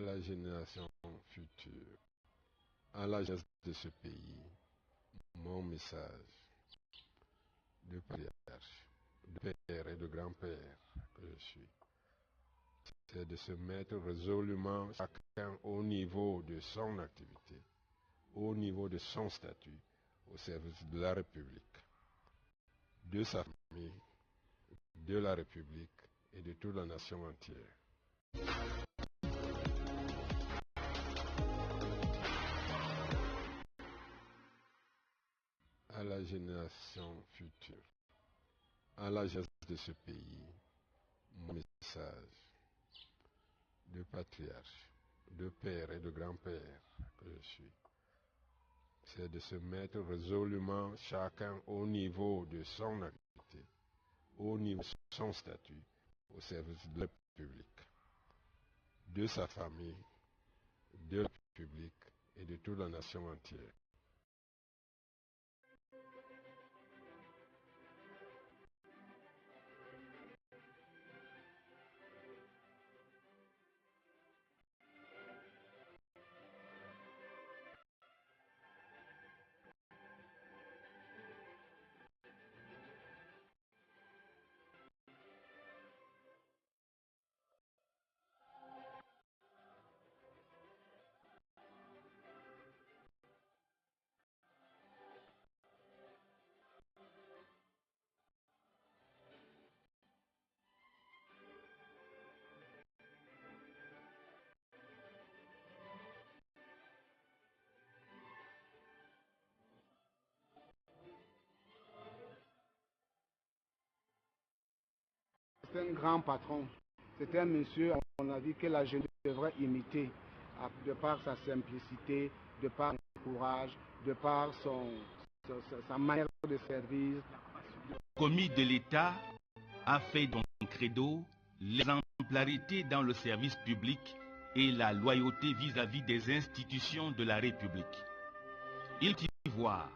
la génération future, à la jeunesse de ce pays, mon message de patriarche, de père et de grand-père que je suis, c'est de se mettre résolument chacun au niveau de son activité, au niveau de son statut, au service de la République, de sa famille, de la République et de toute la nation entière. À la génération future, à la jeunesse de ce pays, mon message de patriarche, de père et de grand-père que je suis, c'est de se mettre résolument chacun au niveau de son activité, au niveau de son statut, au service de la République, de sa famille, de la République et de toute la nation entière. C'est un grand patron. C'est un monsieur, à mon avis, que la jeunesse devrait imiter, de par sa simplicité, de par son courage, de par sa manière de servir. Le commis de l'État a fait dans son credo l'exemplarité dans le service public et la loyauté vis-à-vis des institutions de la République. Il y voit,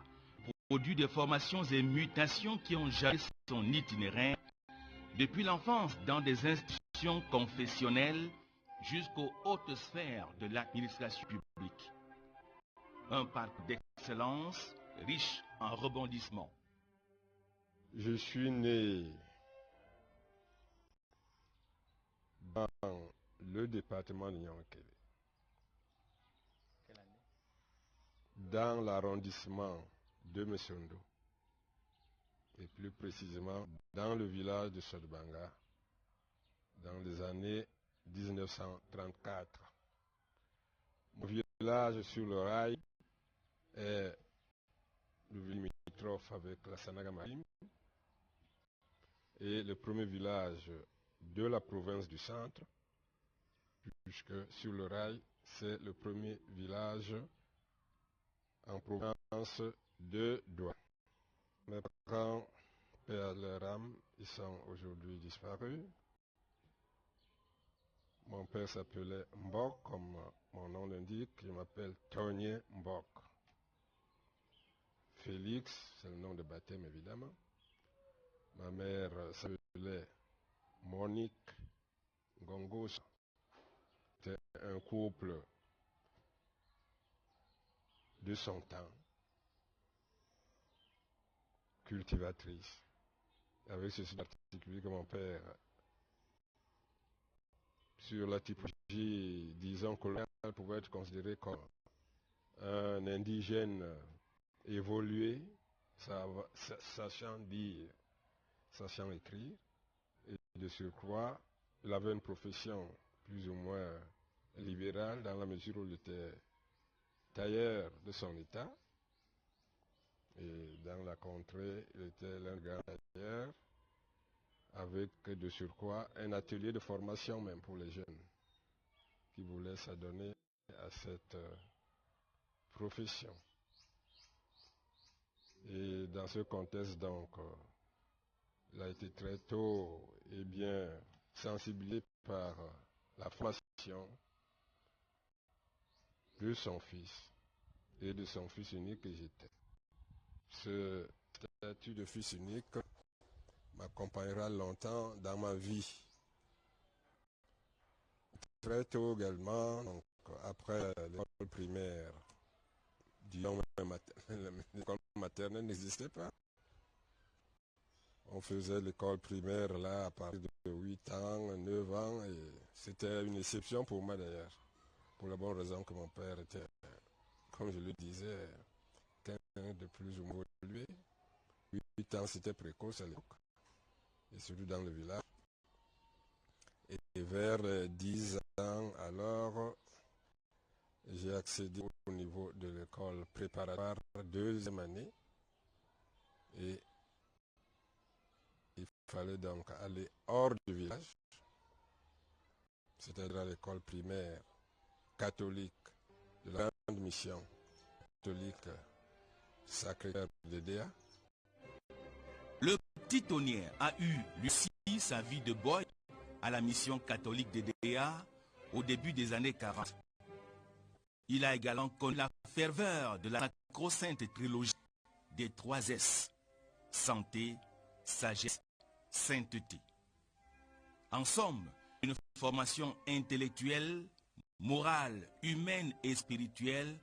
produit des formations et mutations qui ont jalonné son itinéraire, depuis l'enfance dans des institutions confessionnelles jusqu'aux hautes sphères de l'administration publique. Un parcours d'excellence riche en rebondissements. Je suis né dans le département de Niankele, dans l'arrondissement de Messondo, et plus précisément dans le village de Sodbanga, dans les années 1934. Mon village sur le rail est le village limitrophe avec la Sanaga Marim et le premier village de la province du centre, puisque sur le rail, c'est le premier village en province de Douai. Mes parents, père leur âme, ils sont aujourd'hui disparus. Mon père s'appelait Mbok, comme mon nom l'indique. Je m'appelle Tony Mbok. Félix, c'est le nom de baptême évidemment. Ma mère s'appelait Monique Gongos. C'était un couple de son temps, cultivatrice, avec ceci particulier que mon père, sur la typologie, disons, coloniale, pouvait être considéré comme un indigène évolué, sachant dire, sachant écrire, et de surcroît, il avait une profession plus ou moins libérale dans la mesure où il était tailleur de son état, et dans la contrée, il était l'un grand tailleur, avec de surcroît un atelier de formation même pour les jeunes qui voulaient s'adonner à cette profession. Et dans ce contexte, donc, il a été très tôt et bien sensibilisé par la formation de son fils et de son fils unique que j'étais. Ce statut de fils unique m'accompagnera longtemps dans ma vie. très tôt également, donc, après l'école primaire, disons l'école maternelle n'existait pas. On faisait l'école primaire là à partir de 8 ans, 9 ans, et c'était une exception pour moi d'ailleurs, pour la bonne raison que mon père était, comme je le disais, quelqu'un de plus ou moins évolué. 8 ans c'était précoce à l'époque, et surtout dans le village. Et vers 10 ans, alors, j'ai accédé au niveau de l'école préparatoire deuxième année, et il fallait donc aller hors du village, c'est-à-dire à l'école primaire catholique de la grande mission catholique Sacré-Cœur de Déa. Le petit Tonnière a eu, lui aussi, sa vie de boy à la mission catholique de Déa au début des années 40. Il a également connu la ferveur de la sacro-sainte trilogie des 3 S, santé, sagesse, sainteté. En somme, une formation intellectuelle, morale, humaine et spirituelle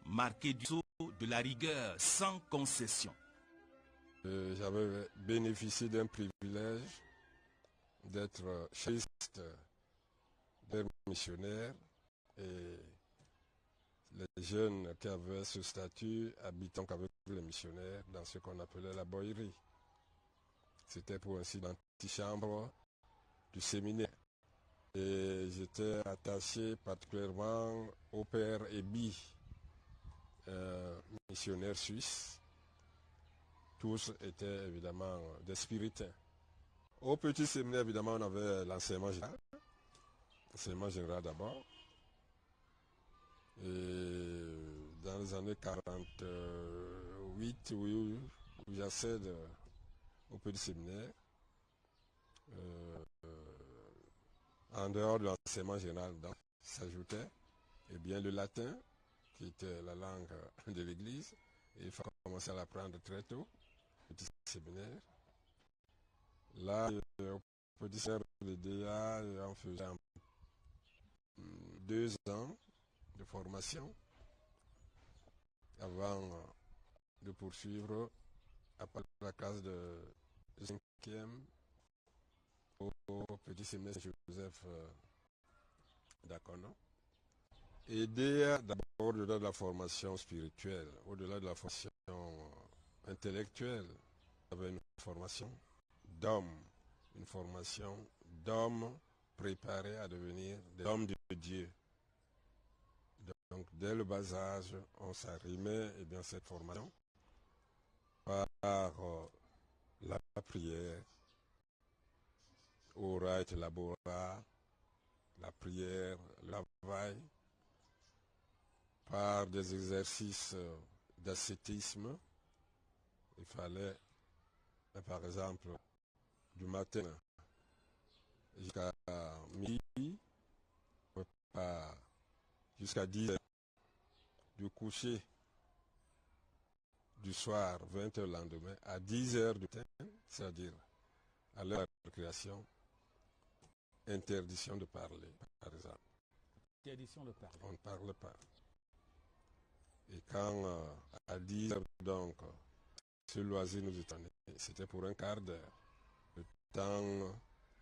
marquée du sceau de la rigueur sans concession. J'avais bénéficié d'un privilège d'être chériste d'un missionnaire, et les jeunes qui avaient ce statut habitent donc avec les missionnaires dans ce qu'on appelait la boïrie. C'était pour ainsi l'antichambre du séminaire. Et j'étais attaché particulièrement au père Ebi, missionnaire suisse. Tous étaient évidemment des spiritains. Au petit séminaire, évidemment, on avait l'enseignement général d'abord. Et dans les années 48, où j'accède au petit séminaire, en dehors de l'enseignement général, s'ajoutait le latin, qui était la langue de l'Église, et il faut commencer à l'apprendre très tôt, petit séminaire. Là, au petit séminaire de DA, on faisait 2 ans de formation avant de poursuivre après la classe de 5e au petit séminaire Joseph d'Akono. Et d'abord, au-delà de la formation spirituelle, au-delà de la formation intellectuelle, il y avait une formation d'homme, une formation d'hommes préparés à devenir des hommes de Dieu. Donc, dès le bas âge, on s'arrimait cette formation par la prière, ora et labora, la prière, le travail, par des exercices d'ascétisme. Il fallait, par exemple, du matin jusqu'à midi, jusqu'à 10 heures, du coucher du soir, 20 heures le lendemain, à 10 heures du matin, c'est-à-dire à l'heure de la récréation, interdiction de parler, par exemple. Interdiction de parler. On ne parle pas. Et quand à 10 heures, donc, ce loisir nous étonnait, c'était pour un quart d'heure. Le temps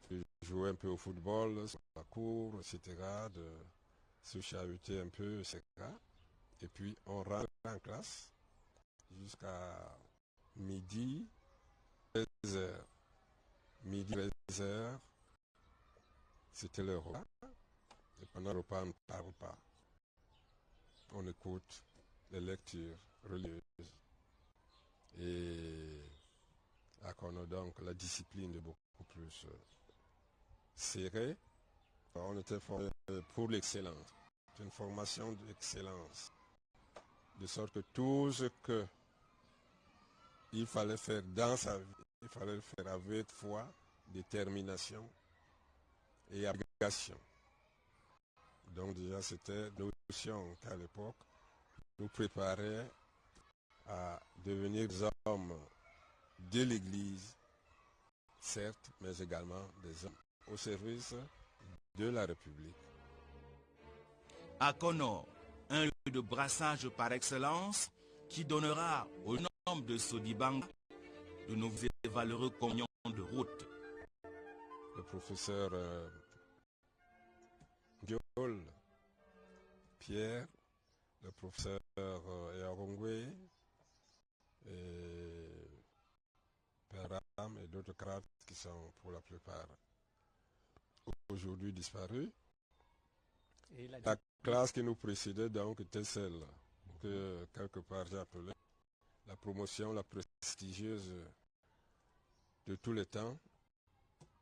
de jouer un peu au football, sur la cour, etc., de se chahuter un peu, etc. Et puis on rentre en classe jusqu'à midi, 13 heures. Midi, 13 heures, c'était le repas. Et pendant le repas, on ne parle pas. On écoute les lectures religieuses. Et à Kono, donc, la discipline est beaucoup plus serrée. On était formé pour l'excellence. C'est une formation d'excellence. De sorte que tout ce que il fallait faire dans sa vie, il fallait le faire avec foi, détermination et abnégation. Donc déjà, c'était une notion qu'à l'époque, nous préparait à devenir des hommes de l'Église, certes, mais également des hommes au service de la République. À Kono, un lieu de brassage par excellence qui donnera au nombre de Sodibanga de nouveaux et valeureux compagnons de route. Le professeur Diol, Pierre, le professeur Yarongwe, et Peram et d'autres crânes qui sont pour la plupart aujourd'hui disparus. Et la classe qui nous précédait donc était celle que quelque part j'ai appelée la promotion la prestigieuse de tous les temps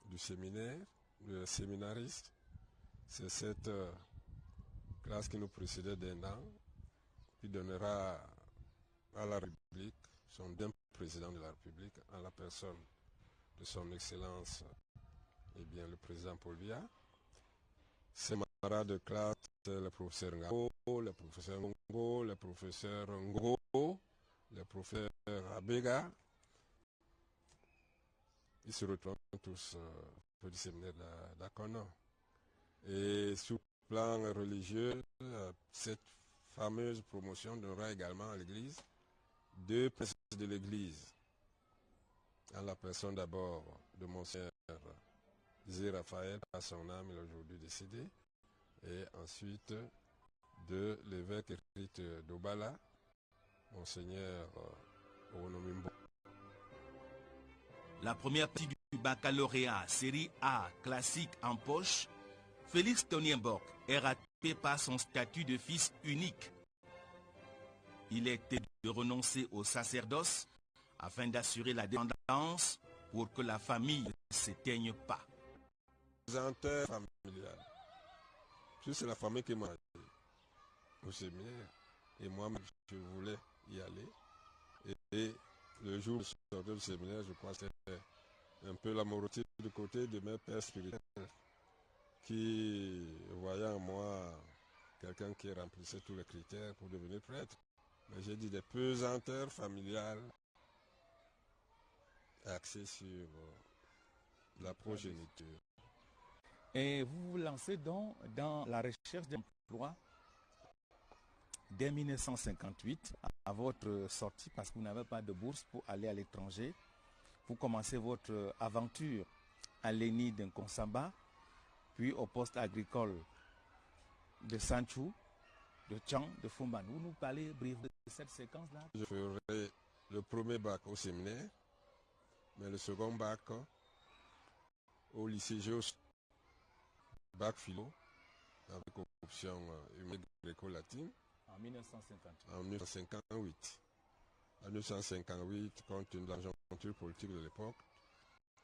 du séminaire, du séminariste. C'est cette classe qui nous précédait d'un an qui donnera à la République son deuxième président de la République en la personne de son Excellence le président Paul Biya. Ses camarades de classe, le professeur Ngabo, le professeur Ngongo, le professeur Ngo, le professeur Abega. Ils se retrouvent tous au séminaire d'Akono. Et sous le plan religieux, cette fameuse promotion donnera également à l'Église deux princes de l'Église, en la personne d'abord de Monseigneur Zé Raphaël, à son âme, il est aujourd'hui décédé, et ensuite de l'évêque émérite d'Obala, Monseigneur Onomimbo. La première partie du baccalauréat série A classique en poche, Félix Tonienborg est rattrapé par son statut de fils unique. Il était de renoncer au sacerdoce afin d'assurer la dépendance pour que la famille ne s'éteigne pas. Familial. C'est la famille qui m'a dit au séminaire. Et moi-même, je voulais y aller. Et le jour où je sortais du séminaire, je crois que c'était un peu la morosité du côté de mes pères spirituels qui voyaient en moi quelqu'un qui remplissait tous les critères pour devenir prêtre. Mais j'ai dit des pesanteurs familiales axées sur la progéniture. Et vous vous lancez donc dans la recherche d'emploi dès 1958, à votre sortie, parce que vous n'avez pas de bourse pour aller à l'étranger. Vous commencez votre aventure à l'ENI de Nkonsamba, puis au poste agricole de Sanchou, de Tchang, de Fumban. Vous nous parlez brièvement de cette séquence-là? Je ferai le premier bac au séminaire, mais le second bac au lycée Géos, bac philo, avec option humaine gréco-latine. En 1958. En 1958. En 1958, compte tenu de la conjoncture politique de l'époque,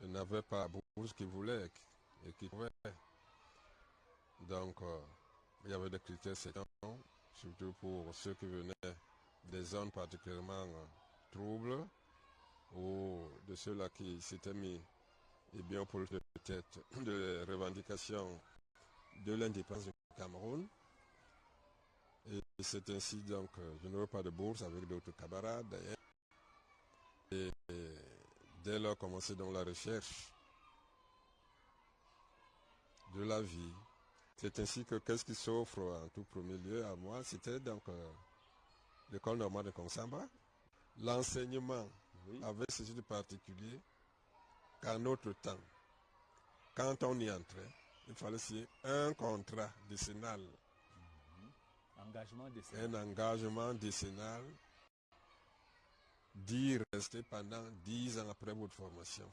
il n'avait pas bourse qu'il voulait et qu'il pouvait. Donc, il y avait des critères sélections, surtout pour ceux qui venaient des zones particulièrement troubles ou de ceux-là qui s'étaient mis pour le tête de revendication de l'indépendance du Cameroun. Et c'est ainsi donc, je n'aurai pas de bourse avec d'autres camarades d'ailleurs. Et dès lors, commencer donc la recherche de la vie. C'est ainsi que qu'est-ce qui s'offre en tout premier lieu à moi, c'était donc l'école normale de Nkonsamba. L'enseignement avait ceci de particulier qu'en notre temps, quand on y entrait, il fallait signer un contrat décennal. Engagement décennal. Un engagement décennal d'y rester pendant 10 ans après votre formation.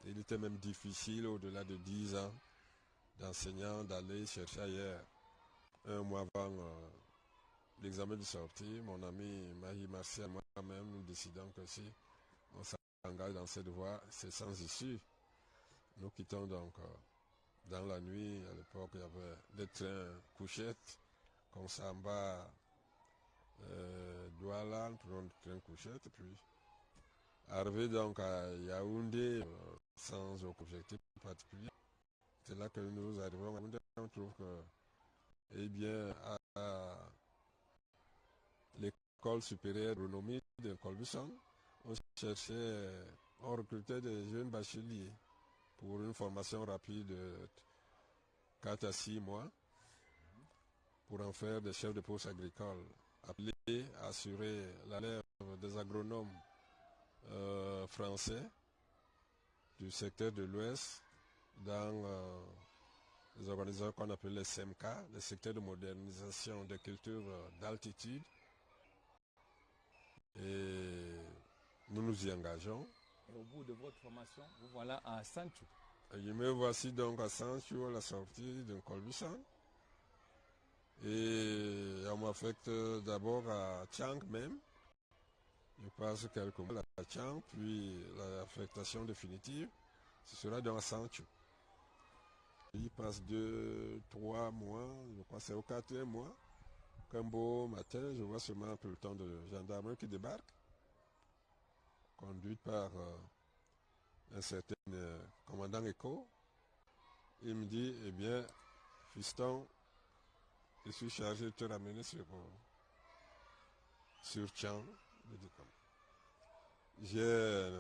Et il était même difficile, au-delà de 10 ans, d'enseignant d'aller chercher ailleurs. Un mois avant l'examen de sortie, mon ami Mahi Martial et moi-même, nous décidons que si on s'engage dans cette voie, c'est sans issue. Nous quittons donc dans la nuit. À l'époque, il y avait des trains couchettes, Nkonsamba, Douala, nous prenons des trains couchettes, puis arrivé donc à Yaoundé, sans aucun objectif particulier. C'est là que nous arrivons à Yaoundé. On trouve que, à l'école supérieure renommée de Colbusson, on recrutait des jeunes bacheliers pour une formation rapide de 4 à 6 mois. pour en faire des chefs de poste agricoles, appelés à assurer la relève des agronomes français du secteur de l'Ouest dans les organisations qu'on appelle les SEMCA, les secteurs de modernisation des cultures d'altitude. Et nous nous y engageons. Et au bout de votre formation, vous voilà à Sancho. Je me voici donc à Sancho à la sortie d'un Colbusan. Et on m'affecte d'abord à Tchang même. Je passe quelques mois à Tchang, puis l'affectation définitive, ce sera dans Sancho. Il passe 2-3 mois, je crois que c'est au 4e mois, qu'un beau matin, je vois seulement un peloton de gendarmerie qui débarque, conduit par un certain commandant Echo. Il me dit, eh bien, fiston, je suis chargé de te ramener sur Tchang. Je dis comme. J'ai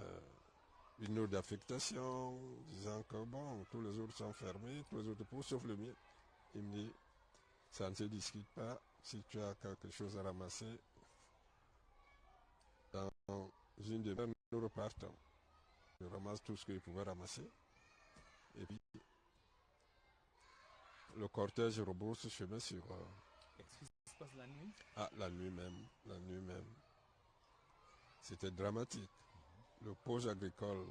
une note d'affectation disant que bon, tous les autres sont fermés, tous les autres postes sauf le mien. Il me dit, ça ne se discute pas. Si tu as quelque chose à ramasser, dans une demi-heure, nous repartons. Je ramasse tout ce que je pouvais ramasser. Et puis, le cortège rebrousse chemin sur... Est-ce que ça se passe la nuit? Ah, la nuit même, la nuit même. C'était dramatique. Le poste agricole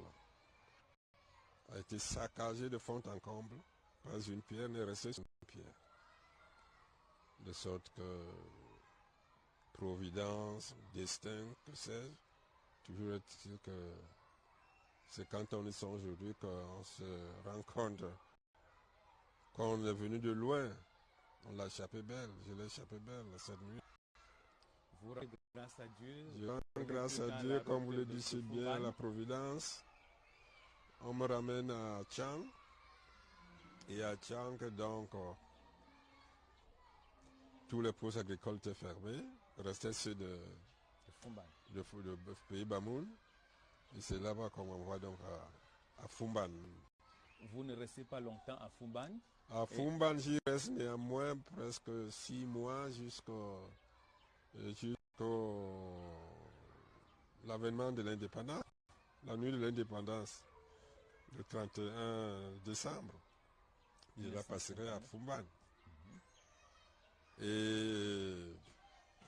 a été saccagé de fond en comble. Pas une pierre n'est restée sur une pierre. De sorte que Providence, destin, que sais-je, toujours est-il que c'est quand on y songe aujourd'hui qu'on se rend compte qu'on est venu de loin. On l'a échappé belle, je l'ai échappé belle cette nuit. Vous rendez grâce à Dieu. Je rends grâce à Dieu, comme vous le dites si bien, à la Providence. On me ramène à Tchang. Et à Tchang, donc, tous les postes agricoles étaient fermés. Restaient ceux de pays Bamoun. Et c'est là-bas qu'on m'envoie donc à Fumban. Vous ne restez pas longtemps à Fumban? À Fumban, j'y reste néanmoins presque 6 mois jusqu'au l'avènement de l'indépendance, la nuit de l'indépendance, le 31 décembre. Je la passerai à Fumban. Et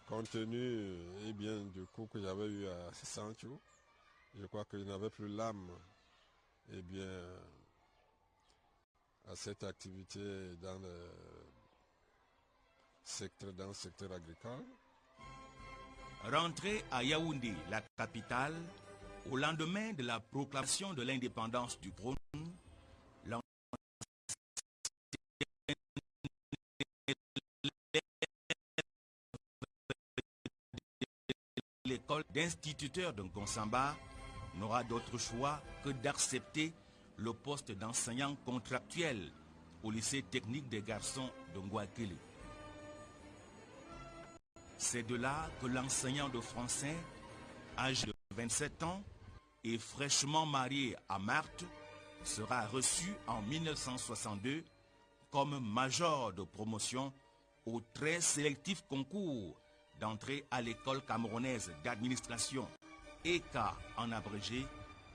compte tenu du coup que j'avais eu à Sancho, je crois que je n'avais plus l'âme à cette activité dans le secteur agricole. Rentré à Yaoundé, la capitale, au lendemain de la proclamation de l'indépendance du trône, l'école d'instituteur de Gonsamba n'aura d'autre choix que d'accepter le poste d'enseignant contractuel au lycée technique des garçons de Ngouakele. C'est de là que l'enseignant de français, âgé de 27 ans et fraîchement marié à Marthe, sera reçu en 1962 comme major de promotion au très sélectif concours d'entrée à l'école camerounaise d'administration, ECA en abrégé,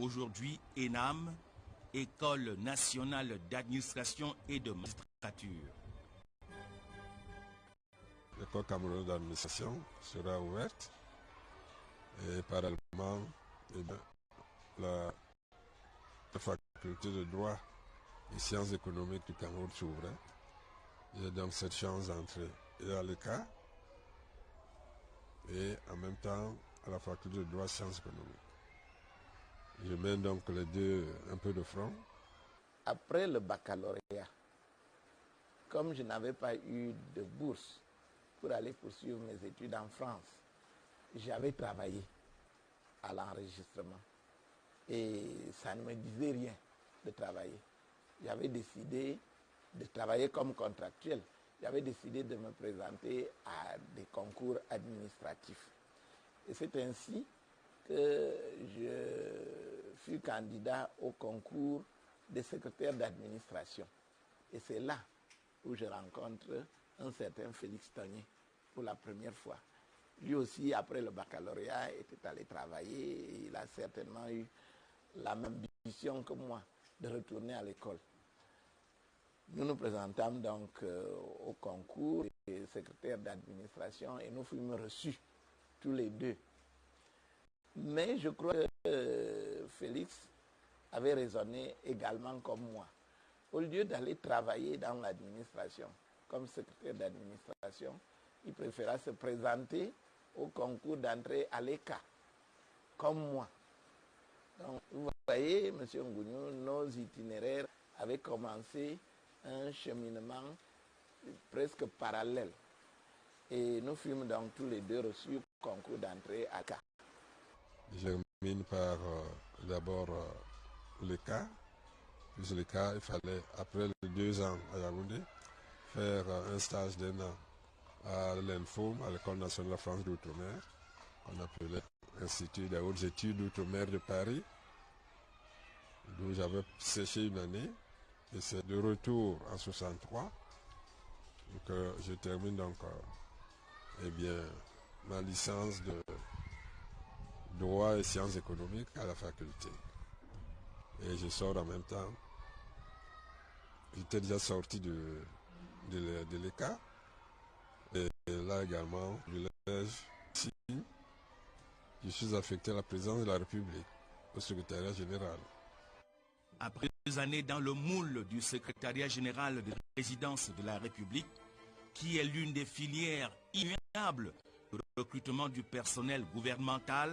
aujourd'hui ENAM, École nationale d'administration et de magistrature. L'école camerounaise d'administration sera ouverte et parallèlement la faculté de droit et sciences économiques du Cameroun s'ouvrait. J'ai donc cette chance d'entrer à l'ECA et en même temps à la faculté de droit et sciences économiques. Je mène donc les deux un peu de front. Après le baccalauréat, comme je n'avais pas eu de bourse pour aller poursuivre mes études en France, j'avais travaillé à l'enregistrement et ça ne me disait rien de travailler. J'avais décidé de travailler comme contractuel. J'avais décidé de me présenter à des concours administratifs. Et c'est ainsi que je fus candidat au concours des secrétaires d'administration. Et c'est là où je rencontre un certain Félix Togné pour la première fois. Lui aussi, après le baccalauréat, était allé travailler. Il a certainement eu la même vision que moi de retourner à l'école. Nous nous présentâmes donc au concours des secrétaires d'administration et nous fûmes reçus tous les deux. Mais je crois que Félix avait raisonné également comme moi. Au lieu d'aller travailler dans l'administration comme secrétaire d'administration, il préféra se présenter au concours d'entrée à l'ECA, comme moi. Donc, vous voyez, M. Ngounou, nos itinéraires avaient commencé un cheminement presque parallèle. Et nous fûmes donc tous les deux reçus au concours d'entrée à l'ECA. Je termine par d'abord l'ECA. Puis l'ECA, il fallait, après les 2 ans à Yaoundé, faire un stage d'1 an à l'INFOM, à l'École nationale de la France d'Outre-mer, qu'on appelait Institut des hautes études d'Outre-mer de Paris, d'où j'avais séché 1 année. Et c'est de retour en 63 que je termine donc ma licence de droit et sciences économiques à la faculté. Et je sors en même temps. J'étais déjà sorti de l'ECA. Et là également, je suis affecté à la présidence de la République, au secrétariat général. Après 2 années dans le moule du secrétariat général de la présidence de la République, qui est l'une des filières immuables de recrutement du personnel gouvernemental,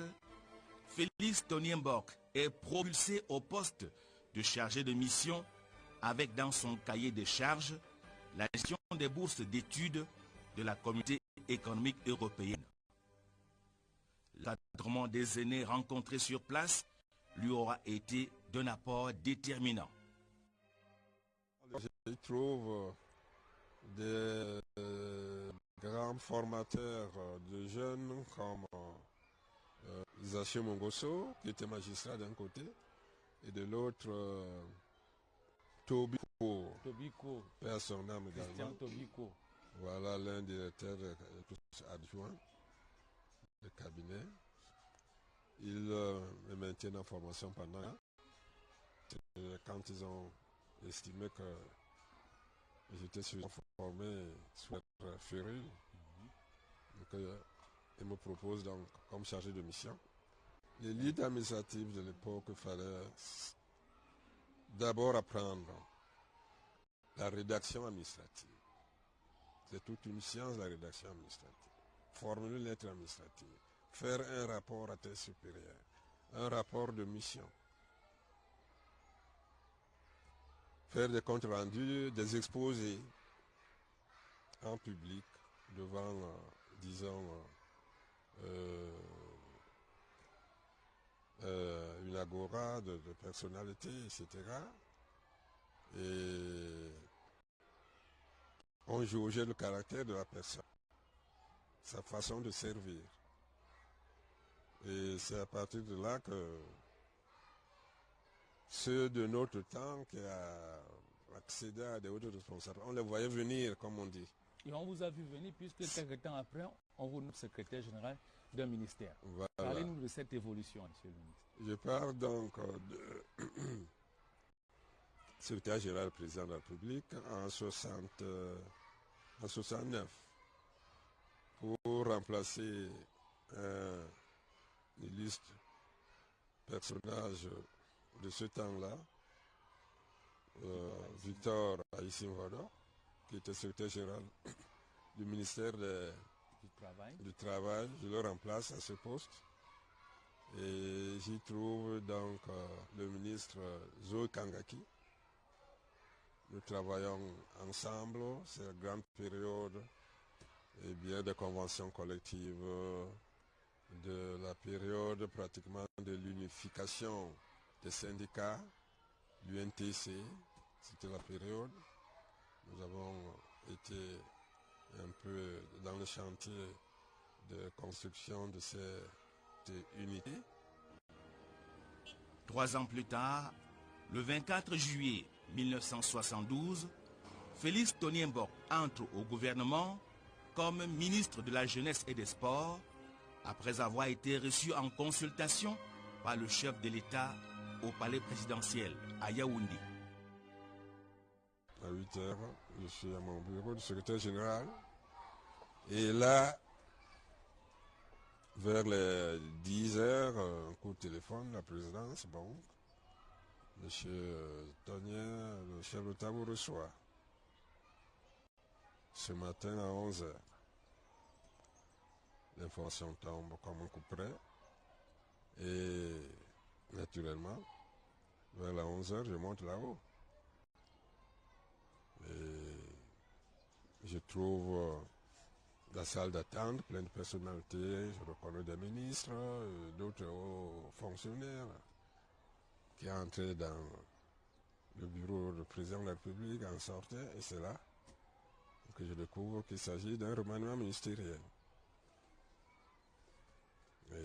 Félix Togné Mbok est propulsé au poste de chargé de mission avec dans son cahier de charges la gestion des bourses d'études de la Communauté économique européenne. L'encadrement des aînés rencontrés sur place lui aura été d'un apport déterminant. Je trouve des grands formateurs de jeunes comme Zaché Mongoso, qui était magistrat d'un côté, et de l'autre Tobiko, père son âme également. Tobiko. Voilà l'un des directeurs adjoints de cabinet. Ils me maintiennent en formation pendant un an. Quand ils ont estimé que j'étais suffisamment formé, soit furieux, donc ils me proposent donc comme chargé de mission. Les leads administratifs de l'époque, il fallait d'abord apprendre la rédaction administrative. C'est toute une science, la rédaction administrative. Formuler une lettre administrative. Faire un rapport à tes supérieurs. Un rapport de mission. Faire des comptes rendus, des exposés en public devant, une agora de personnalités, etc. Et on jaugeait le caractère de la personne, sa façon de servir. Et c'est à partir de là que ceux de notre temps qui ont accédé à des hautes responsabilités, on les voyait venir, comme on dit. Et on vous a vu venir puisque quelques temps après, on vous nomme secrétaire général d'un ministère. Voilà. Parlez-nous de cette évolution, monsieur le ministre. Je parle donc de secrétaire général président de la République en 69 pour remplacer un illustre personnage de ce temps-là, Victor Aïssim Wado, qui était secrétaire général du ministère du Travail. Je le remplace à ce poste. Et j'y trouve donc le ministre Zoé Kangaki. Nous travaillons ensemble, c'est la grande période de conventions collectives, de la période pratiquement de l'unification des syndicats, l'UNTC, c'était la période. Nous avons été un peu dans le chantier de construction de cette unité. 3 ans plus tard, le 24 juillet 1972, Félix Tony-Mbok entre au gouvernement comme ministre de la Jeunesse et des Sports après avoir été reçu en consultation par le chef de l'État au palais présidentiel à Yaoundé. À 8 heures, je suis à mon bureau du secrétaire général. Et là, vers les 10 heures, un coup de téléphone, la présidence, bon, monsieur Tonien, le chef d'État vous reçoit. Ce matin à 11 heures. L'information tombe comme un coup près. Et naturellement, vers les 11 heures, je monte là-haut. Et je trouve la salle d'attente pleine de personnalités. Je reconnais des ministres, d'autres hauts fonctionnaires qui entraient dans le bureau du président de la République, en sortaient, et c'est là que je découvre qu'il s'agit d'un remaniement ministériel. Et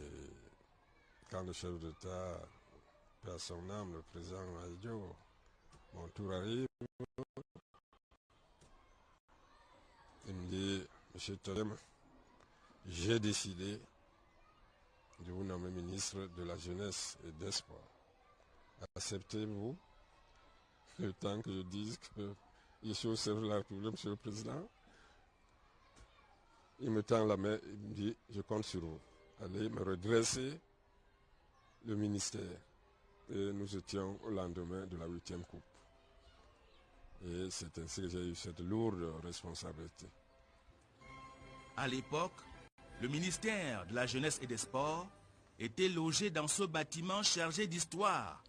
quand le chef d'État, perd son âme, le président Aïdjo, mon tour arrive, il me dit, monsieur Tolem, j'ai décidé de vous nommer ministre de la Jeunesse et des Sports. Acceptez-vous le temps que je dise que je suis au service de la République, monsieur le Président? Il me tend la main, il me dit, je compte sur vous. Allez me redresser le ministère. Et nous étions au lendemain de la 8e coupe. Et c'est ainsi que j'ai eu cette lourde responsabilité. À l'époque, le ministère de la Jeunesse et des Sports était logé dans ce bâtiment chargé d'histoire,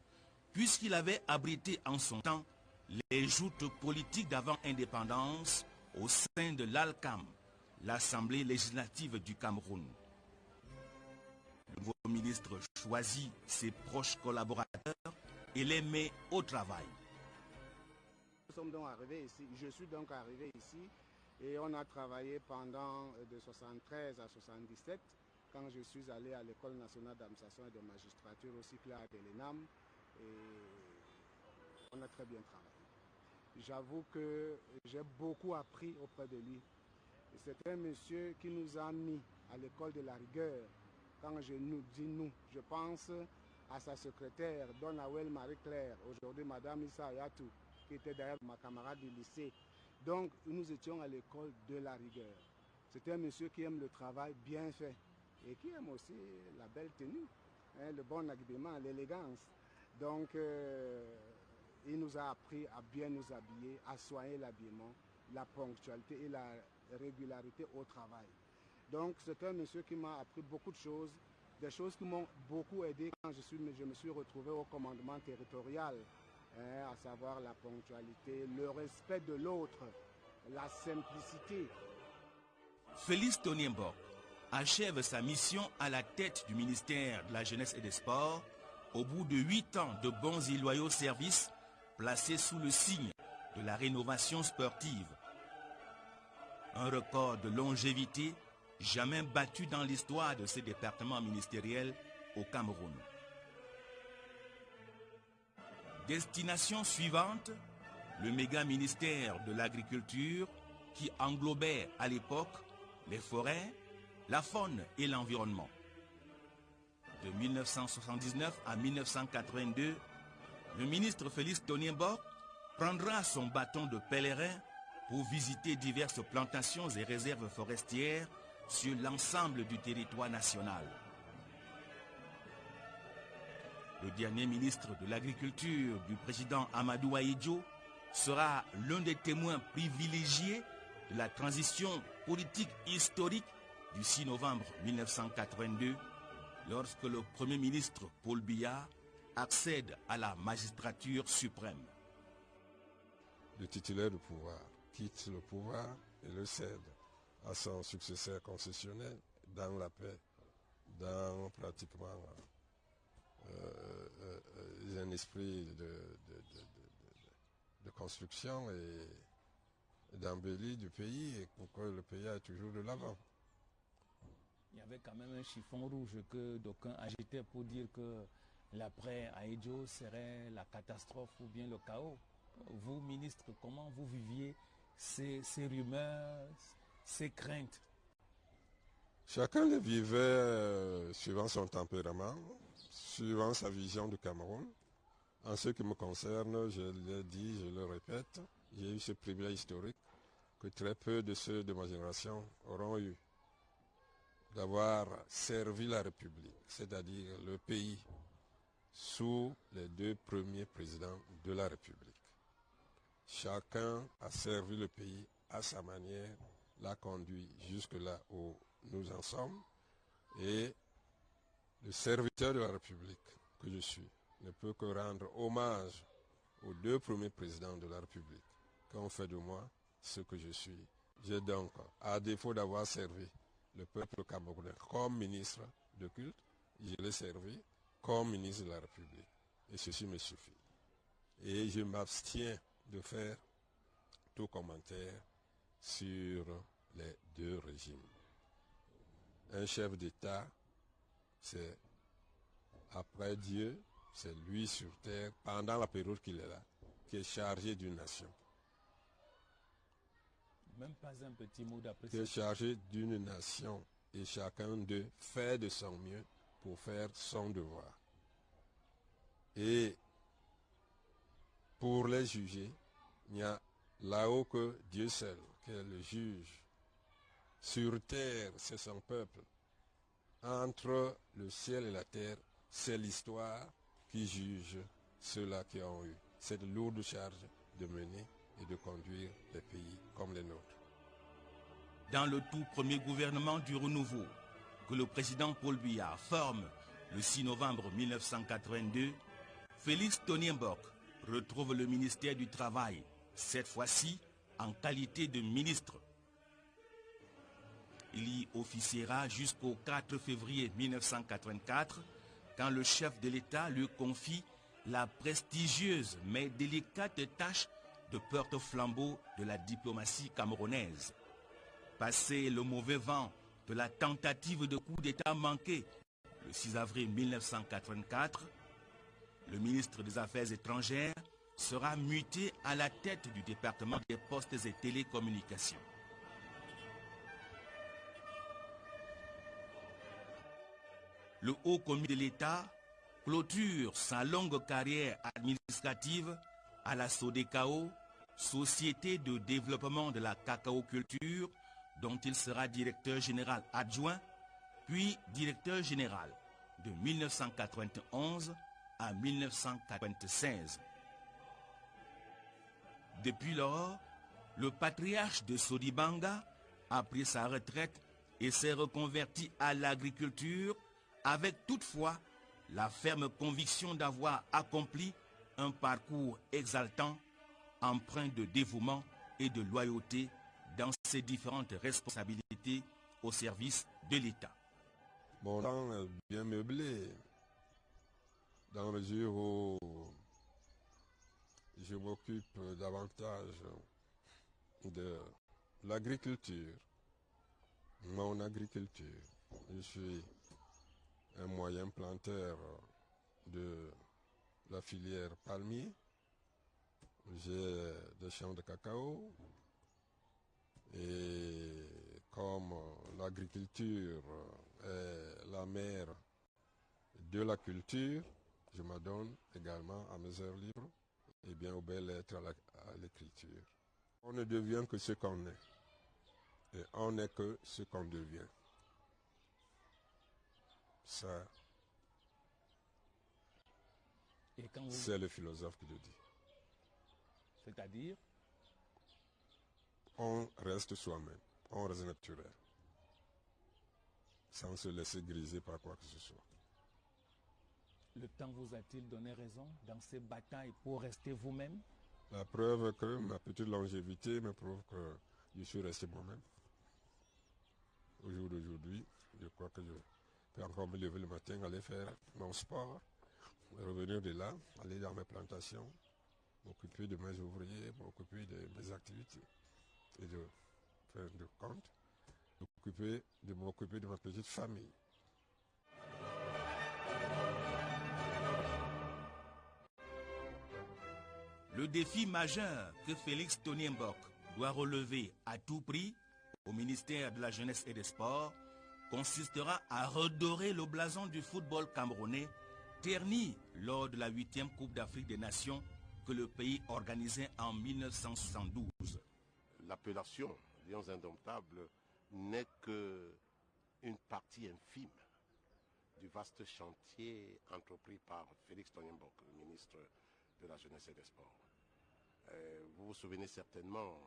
puisqu'il avait abrité en son temps les joutes politiques d'avant-indépendance au sein de l'ALCAM, l'Assemblée législative du Cameroun. Le nouveau ministre choisit ses proches collaborateurs et les met au travail. Nous sommes donc arrivés ici, je suis donc arrivé ici et on a travaillé pendant de 73 à 77 quand je suis allé à l'École nationale d'administration et de magistrature au cycle de l'ENAM et on a très bien travaillé. J'avoue que j'ai beaucoup appris auprès de lui. C'est un monsieur qui nous a mis à l'école de la rigueur. Quand je nous dis nous, je pense à sa secrétaire, Don Awel Marie-Claire, aujourd'hui Madame Issa Ayatou, qui était d'ailleurs ma camarade du lycée. Donc nous étions à l'école de la rigueur. C'est un monsieur qui aime le travail bien fait et qui aime aussi la belle tenue, hein, le bon habillement, l'élégance. Donc il nous a appris à bien nous habiller, à soigner l'habillement, la ponctualité et la régularité au travail. Donc c'est un monsieur qui m'a appris beaucoup de choses, des choses qui m'ont beaucoup aidé quand je me suis retrouvé au commandement territorial, hein, à savoir la ponctualité, le respect de l'autre, la simplicité. Félix Tony-Mbok achève sa mission à la tête du ministère de la Jeunesse et des Sports au bout de 8 ans de bons et loyaux services placés sous le signe de la rénovation sportive. Un record de longévité jamais battu dans l'histoire de ces départements ministériels au Cameroun. Destination suivante, le méga-ministère de l'Agriculture qui englobait à l'époque les forêts, la faune et l'environnement. De 1979 à 1982, le ministre Félix Tony-Mbok prendra son bâton de pèlerin pour visiter diverses plantations et réserves forestières sur l'ensemble du territoire national. Le dernier ministre de l'Agriculture du président Amadou Ahidjo sera l'un des témoins privilégiés de la transition politique historique du 6 novembre 1982, lorsque le Premier ministre Paul Biya accède à la magistrature suprême. Le titulaire du pouvoir quitte le pouvoir et le cède à son successeur concessionnaire dans la paix, dans pratiquement un esprit de construction et d'embellie du pays et pour que le pays aille toujours de l'avant. Il y avait quand même un chiffon rouge que d'aucuns agitaient pour dire que l'après Ahidjo serait la catastrophe ou bien le chaos. Vous, ministre, comment vous viviez ces rumeurs, ces craintes? Chacun les vivait suivant son tempérament, suivant sa vision du Cameroun. En ce qui me concerne, je l'ai dit, je le répète, j'ai eu ce privilège historique que très peu de ceux de ma génération auront eu, d'avoir servi la République, c'est-à-dire le pays, sous les deux premiers présidents de la République. Chacun a servi le pays à sa manière, l'a conduit jusque-là où nous en sommes, et le serviteur de la République que je suis ne peut que rendre hommage aux deux premiers présidents de la République qui ont fait de moi ce que je suis. J'ai donc, à défaut d'avoir servi le peuple camerounais comme ministre de culte, je l'ai servi comme ministre de la République. Et ceci me suffit. Et je m'abstiens de faire tout commentaire sur les deux régimes. Un chef d'État, c'est après Dieu, c'est lui sur terre, pendant la période qu'il est là, qui est chargé d'une nation. Même pas un petit mot Qui est d'appréciation. chargé d'une nation, et chacun d'eux fait de son mieux pour faire son devoir. Et pour les juger, il n'y a là-haut que Dieu seul, qui est le juge. Sur terre, c'est son peuple. Entre le ciel et la terre, c'est l'histoire qui juge ceux-là qui ont eu cette lourde charge de mener et de conduire les pays comme les nôtres. Dans le tout premier gouvernement du renouveau que le président Paul Biya forme le 6 novembre 1982, Félix Tonien-Mbock retrouve le ministère du Travail, cette fois-ci en qualité de ministre. Il y officiera jusqu'au 4 février 1984, quand le chef de l'État lui confie la prestigieuse mais délicate tâche de porte-flambeau de la diplomatie camerounaise. Passé le mauvais vent de la tentative de coup d'État manqué le 6 avril 1984, le ministre des Affaires étrangères sera muté à la tête du département des postes et télécommunications. Le haut commis de l'État clôture sa longue carrière administrative à la SODECAO, Société de développement de la cacaoculture, dont il sera directeur général adjoint, puis directeur général de 1991 à 1996. Depuis lors, le patriarche de Sodibanga a pris sa retraite et s'est reconverti à l'agriculture, avec toutefois la ferme conviction d'avoir accompli un parcours exaltant, empreint de dévouement et de loyauté dans ses différentes responsabilités au service de l'État. Mon temps est bien meublé, dans la mesure où je m'occupe davantage de l'agriculture, mon agriculture. Je suis un moyen planteur de la filière palmier. J'ai des champs de cacao et comme l'agriculture est la mère de la culture, je m'adonne également à mes heures libres et bien aux belles lettres à l'écriture. On ne devient que ce qu'on est et on n'est que ce qu'on devient. Ça, c'est le philosophe qui le dit. C'est-à-dire, on reste soi-même, on reste naturel, sans se laisser griser par quoi que ce soit. le temps vous a-t-il donné raison dans ces batailles pour rester vous-même? La preuve est que ma petite longévité me prouve que je suis resté moi-même. Au jour d'aujourd'hui, je crois que je peux encore me lever le matin, aller faire mon sport, revenir de là, aller dans mes plantations, m'occuper de mes ouvriers, m'occuper de mes activités et de faire de compte, m'occuper de ma petite famille. Le défi majeur que Félix Tonien-Mbock doit relever à tout prix au ministère de la Jeunesse et des Sports consistera à redorer le blason du football camerounais terni lors de la 8e Coupe d'Afrique des Nations que le pays organisait en 1972. L'appellation Lions Indomptables n'est qu'une partie infime du vaste chantier entrepris par Félix Tonyenbok, le ministre de la Jeunesse et des Sports. Vous vous souvenez certainement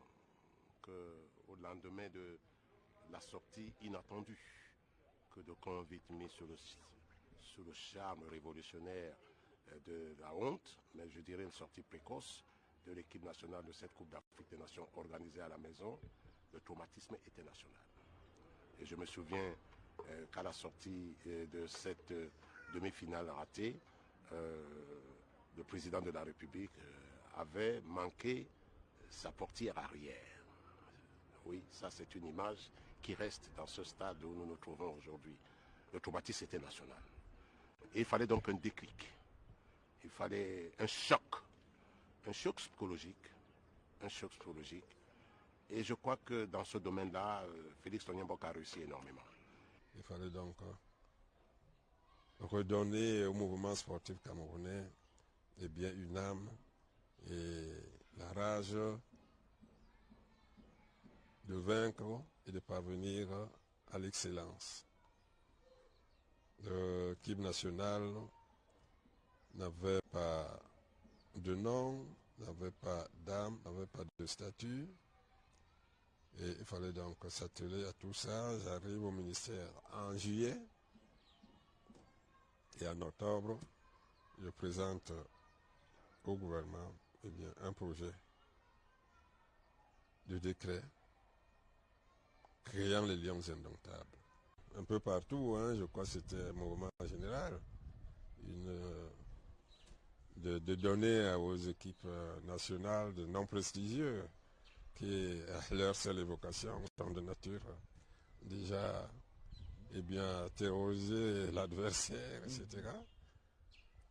qu'au lendemain de la sortie inattendue que d'aucuns ont vite mis sous le charme révolutionnaire de la honte, mais je dirais une sortie précoce de l'équipe nationale de cette Coupe d'Afrique des Nations organisée à la maison, le traumatisme était national. Et je me souviens qu'à la sortie de cette demi-finale ratée, le président de la République avait manqué sa portière arrière. Oui, ça c'est une image qui reste dans ce stade où nous nous trouvons aujourd'hui. Le traumatisme était national. Et il fallait donc un déclic. Il fallait un choc psychologique, Et je crois que dans ce domaine-là, Félix Tonyenbok a réussi énormément. Il fallait donc redonner au mouvement sportif camerounais une âme et la rage de vaincre et de parvenir à l'excellence. L'équipe nationale n'avait pas de nom, n'avait pas d'âme, n'avait pas de statut. Et il fallait donc s'atteler à tout ça. J'arrive au ministère en juillet. Et en octobre, je présente au gouvernement un projet de décret créant les Lions Indomptables. Un peu partout, je crois que c'était un mouvement général. De donner aux équipes nationales de noms prestigieux qui, à leur seule évocation, sont de nature déjà terroriser l'adversaire, etc.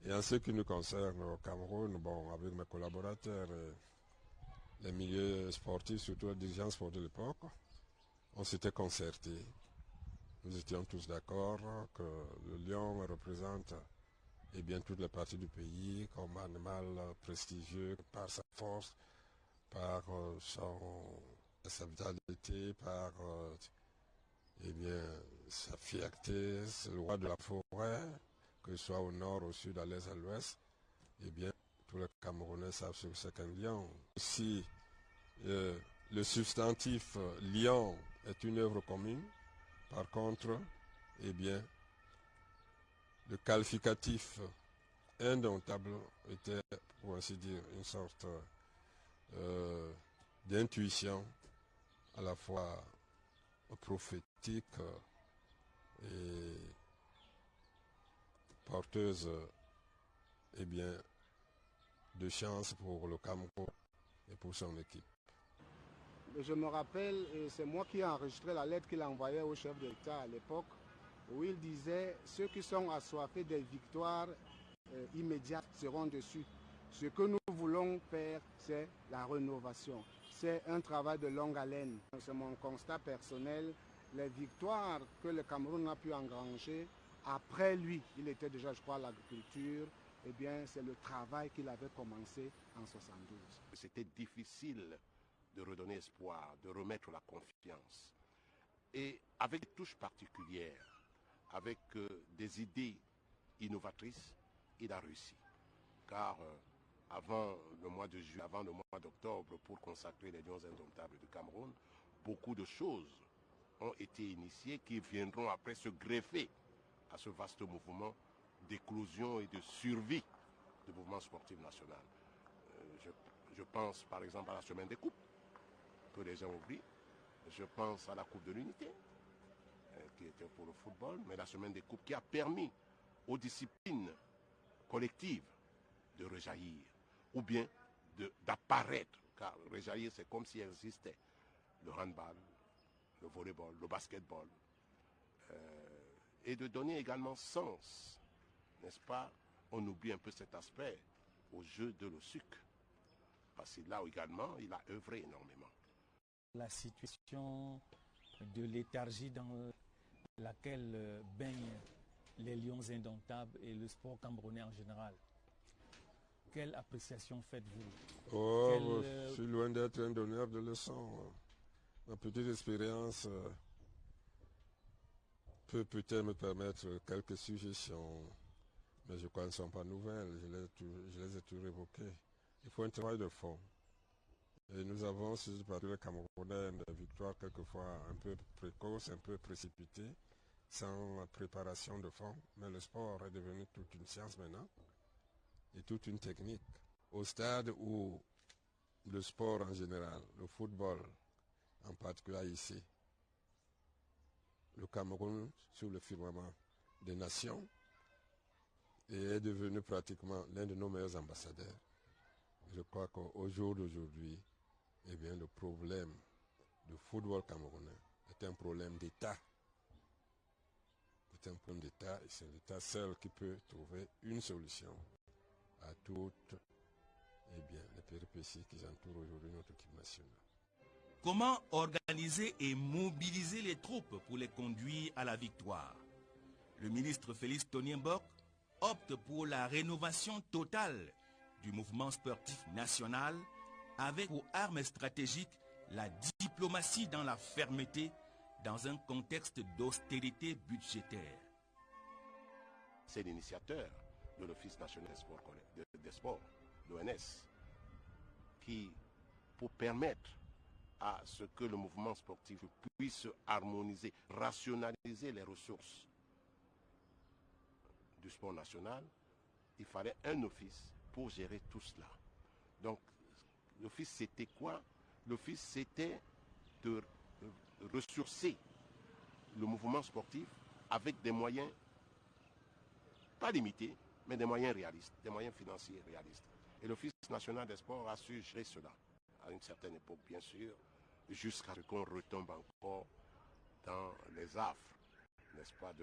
Et en ce qui nous concerne au Cameroun, avec mes collaborateurs, les milieux sportifs, surtout les dirigeants sportifs de l'époque, on s'était concertés. Nous étions tous d'accord que le lion représente toutes les parties du pays comme animal prestigieux par sa force, par sa vitalité, par sa fierté. C'est le roi de la forêt, que ce soit au nord, au sud, à l'est, à l'ouest. Tous les Camerounais savent ce que c'est qu'un lion. Si le substantif lion est une œuvre commune, par contre, le qualificatif indomptable était, pour ainsi dire, une sorte d'intuition à la fois prophétique et porteuse de chance pour le Cameroun et pour son équipe. Je me rappelle, c'est moi qui ai enregistré la lettre qu'il envoyait au chef de l'État à l'époque, où il disait « Ceux qui sont assoiffés des victoires immédiates seront dessus. Ce que nous voulons faire, c'est la rénovation. C'est un travail de longue haleine. C'est mon constat personnel. Les victoires que le Cameroun a pu engranger, après lui, il était déjà, je crois, à l'agriculture, c'est le travail qu'il avait commencé en 72. C'était difficile de redonner espoir, de remettre la confiance. Et avec des touches particulières, avec des idées innovatrices, il a réussi. Car avant le mois de juillet, avant le mois d'octobre, pour consacrer les Lions Indomptables du Cameroun, beaucoup de choses ont été initiées qui viendront après se greffer à ce vaste mouvement d'éclosion et de survie du mouvement sportif national. Je pense par exemple à la Semaine des Coupes, que les gens oublient. Je pense à la Coupe de l'Unité, qui était pour le football, mais la Semaine des Coupes qui a permis aux disciplines collectives de rejaillir, ou bien d'apparaître, car rejaillir c'est comme s'il existait. Le handball, le volleyball, le basketball, et de donner également sens, n'est-ce pas? On oublie un peu cet aspect au jeu de l'OSUC, parce que là également il a œuvré énormément. la situation de léthargie dans laquelle baignent les Lions indomptables et le sport camerounais en général. Quelle appréciation faites-vous? Oh, je suis loin d'être un donneur de leçons. Ma petite expérience peut peut-être me permettre quelques suggestions, mais je crois qu'elles ne sont pas nouvelles, je les ai toujours évoquées. Il faut un travail de fond. Et nous avons, sur le parti camerounais, des victoires quelquefois un peu précoces, un peu précipitées, sans préparation de fond. Mais le sport est devenu toute une science maintenant et toute une technique. Au stade où le sport en général, le football en particulier ici, le Cameroun sur le firmament des nations et est devenu pratiquement l'un de nos meilleurs ambassadeurs. Je crois qu'au jour d'aujourd'hui, eh bien, le problème du football camerounais est un problème d'État. C'est un problème d'État et c'est l'État seul qui peut trouver une solution à toutes les péripéties qui entourent aujourd'hui notre équipe nationale. Comment organiser et mobiliser les troupes pour les conduire à la victoire? Le ministre Félix Tonien-Mbock opte pour la rénovation totale du mouvement sportif national avec pour arme stratégique la diplomatie dans la fermeté dans un contexte d'austérité budgétaire. C'est l'initiateur de l'Office national des sports, l'ONS, qui, pour permettre à ce que le mouvement sportif puisse harmoniser, rationaliser les ressources du sport national, il fallait un office pour gérer tout cela. Donc, l'office c'était quoi? L'office c'était de ressourcer le mouvement sportif avec des moyens, pas limités, mais des moyens réalistes, des moyens financiers réalistes. Et l'Office national des sports a su gérer cela, à une certaine époque bien sûr, jusqu'à ce qu'on retombe encore dans les affres, n'est-ce pas,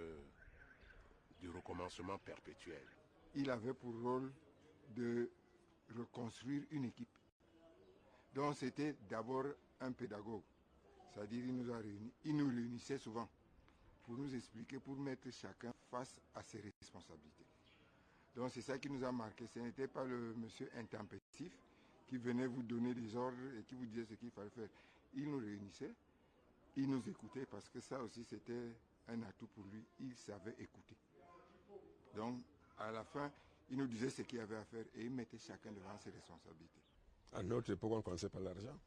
du recommencement perpétuel. Il avait pour rôle de reconstruire une équipe. Donc c'était d'abord un pédagogue, c'est-à-dire il nous réunissait souvent pour nous expliquer, pour mettre chacun face à ses responsabilités. Donc c'est ça qui nous a marqué. Ce n'était pas le monsieur intempestif qui venait vous donner des ordres et qui vous disait ce qu'il fallait faire. Il nous réunissait, il nous écoutait parce que ça aussi c'était un atout pour lui. Il savait écouter. Donc à la fin, il nous disait ce qu'il y avait à faire et il mettait chacun devant ses responsabilités. À notre époque, on ne connaissait pas l'argent.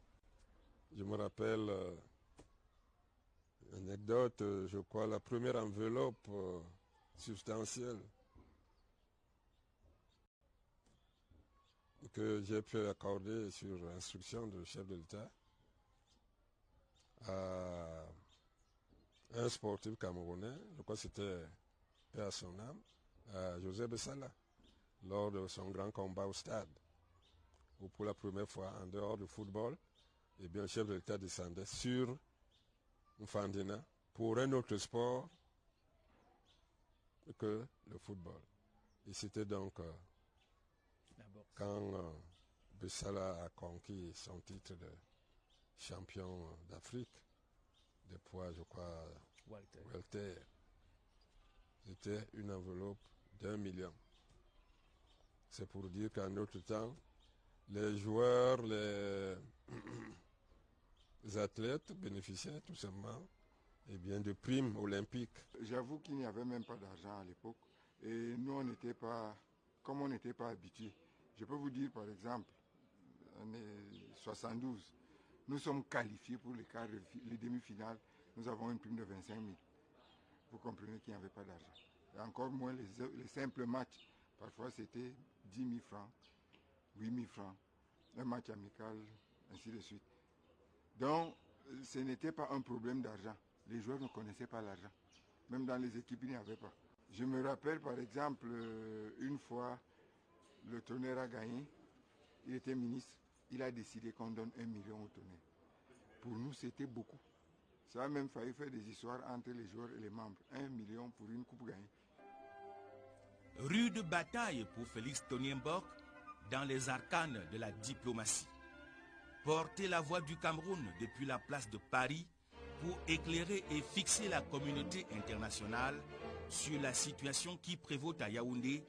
Je me rappelle, anecdote, je crois, la première enveloppe substantielle que j'ai pu accorder sur instruction du chef de l'État à un sportif camerounais, je crois que c'était paix à son âme, à José Bessala, lors de son grand combat au stade, où pour la première fois, en dehors du football, eh bien, le chef de l'État descendait sur Mfandina pour un autre sport que le football. Et c'était donc quand Bessala a conquis son titre de champion d'Afrique, des poids, je crois, welter. C'était une enveloppe d'1 million. C'est pour dire qu'en notre temps, les joueurs, les athlètes bénéficiaient tout simplement de primes olympiques. J'avoue qu'il n'y avait même pas d'argent à l'époque. Et nous, on n'était pas, comme on n'était pas habitués. Je peux vous dire, par exemple, en 72, nous sommes qualifiés pour les demi-finales. Nous avons une prime de 25 000. Vous comprenez qu'il n'y avait pas d'argent. Et encore moins les simples matchs. Parfois, c'était 10 000 francs, 8 000 francs. Un match amical, ainsi de suite. Donc, ce n'était pas un problème d'argent. Les joueurs ne connaissaient pas l'argent. Même dans les équipes, il n'y avait pas. Je me rappelle, par exemple, une fois, le Tonnerre a gagné. Il était ministre. Il a décidé qu'on donne 1 million au Tonnerre. Pour nous, c'était beaucoup. Ça a même failli faire des histoires entre les joueurs et les membres. 1 million pour une coupe gagnée. Rude bataille pour Félix Tonien-Mbock dans les arcanes de la diplomatie. porter la voix du Cameroun depuis la place de Paris pour éclairer et fixer la communauté internationale sur la situation qui prévaut à Yaoundé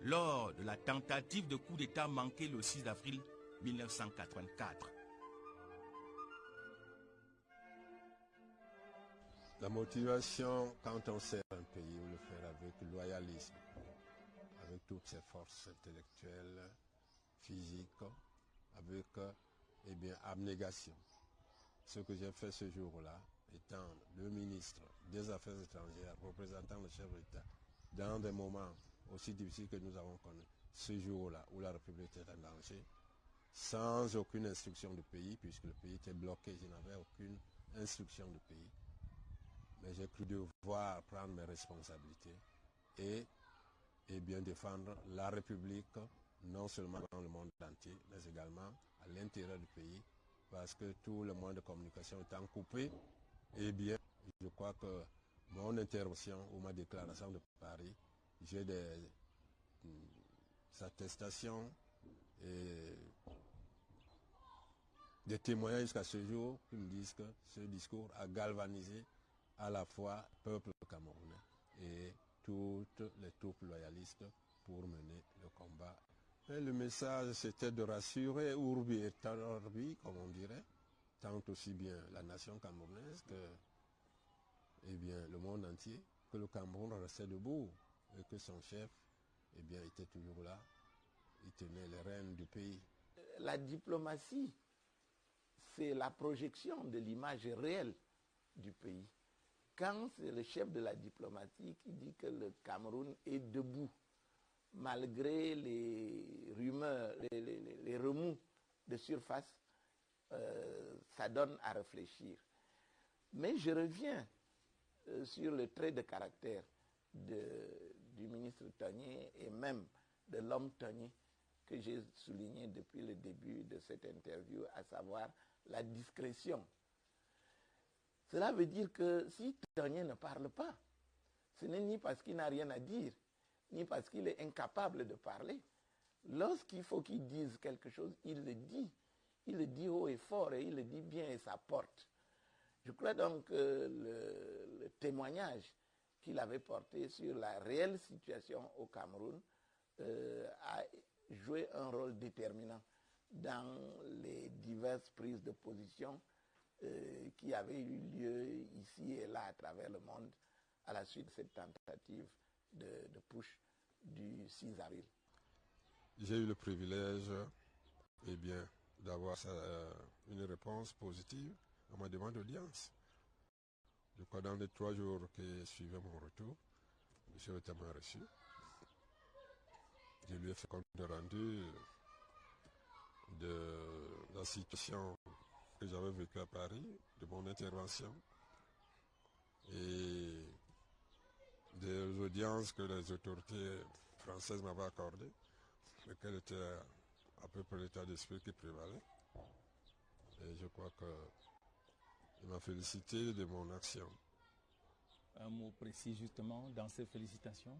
lors de la tentative de coup d'État manquée le 6 avril 1984. La motivation, quand on sert un pays, on le fait avec loyalisme, avec toutes ses forces intellectuelles, physiques, avec abnégation. Ce que j'ai fait ce jour-là, étant le ministre des Affaires étrangères, représentant le chef d'État, dans des moments aussi difficiles que nous avons connus, ce jour-là où la République était en danger, sans aucune instruction du pays, puisque le pays était bloqué, je n'avais aucune instruction du pays. Mais j'ai cru devoir prendre mes responsabilités et bien défendre la République, non seulement dans le monde entier, mais également à l'intérieur du pays, parce que tous les moyens de communication étant coupés, je crois que mon intervention ou ma déclaration de Paris, j'ai des attestations et des témoignages jusqu'à ce jour qui me disent que ce discours a galvanisé à la fois le peuple camerounais et toutes les troupes loyalistes pour mener le combat. Et le message, c'était de rassurer Urbi et Orbi, comme on dirait, tant aussi bien la nation camerounaise que le monde entier, que le Cameroun restait debout et que son chef était toujours là. Il tenait les rênes du pays. La diplomatie, c'est la projection de l'image réelle du pays. Quand c'est le chef de la diplomatie qui dit que le Cameroun est debout, malgré les rumeurs, les remous de surface, ça donne à réfléchir. Mais je reviens sur le trait de caractère du ministre Togné et même de l'homme Togné que j'ai souligné depuis le début de cette interview, à savoir la discrétion. Cela veut dire que si Togné ne parle pas, ce n'est ni parce qu'il n'a rien à dire, ni parce qu'il est incapable de parler. Lorsqu'il faut qu'il dise quelque chose, il le dit. Il le dit haut et fort et il le dit bien et ça porte. Je crois donc que le témoignage qu'il avait porté sur la réelle situation au Cameroun a joué un rôle déterminant dans les diverses prises de position qui avaient eu lieu ici et là à travers le monde à la suite de cette tentative de push du 6 avril. J'ai eu le privilège d'avoir une réponse positive à ma demande d'audience. Je crois dans les 3 jours qui suivaient mon retour, le chef d'État m'a reçu. Je lui ai fait compte rendu de la situation que j'avais vécue à Paris, de mon intervention et des audiences que les autorités françaises m'avaient accordées, mais quel était à peu près l'état d'esprit qui prévalait. Et je crois qu'il m'a félicité de mon action. Un mot précis justement dans ces félicitations?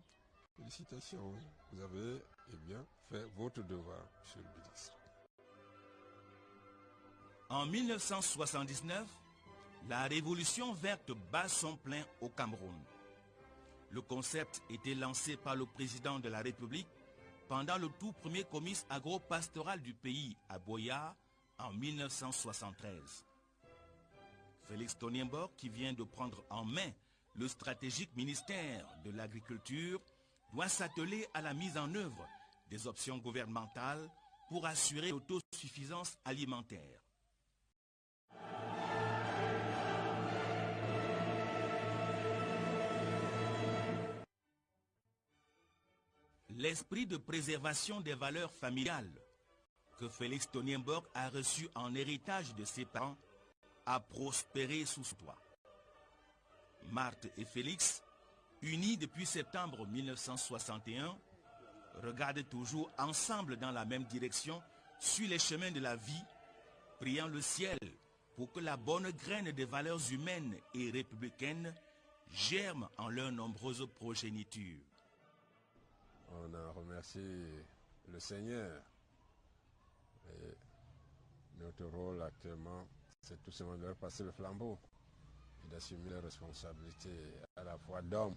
Félicitations, oui. Vous avez fait votre devoir, monsieur le ministre. En 1979, la révolution verte bat son plein au Cameroun. Le concept était lancé par le président de la République pendant le tout premier comice agro-pastoral du pays à Boya en 1973. Félix Tonienborg, qui vient de prendre en main le stratégique ministère de l'Agriculture, doit s'atteler à la mise en œuvre des options gouvernementales pour assurer l'autosuffisance alimentaire. L'esprit de préservation des valeurs familiales que Félix Tonienborg a reçu en héritage de ses parents a prospéré sous ce toit. Marthe et Félix, unis depuis septembre 1961, regardent toujours ensemble dans la même direction sur les chemins de la vie, priant le ciel pour que la bonne graine des valeurs humaines et républicaines germe en leurs nombreuses progénitures. On a remercié le Seigneur et Notre rôle actuellement, c'est tout simplement de leur passer le flambeau et d'assumer les responsabilités à la fois d'hommes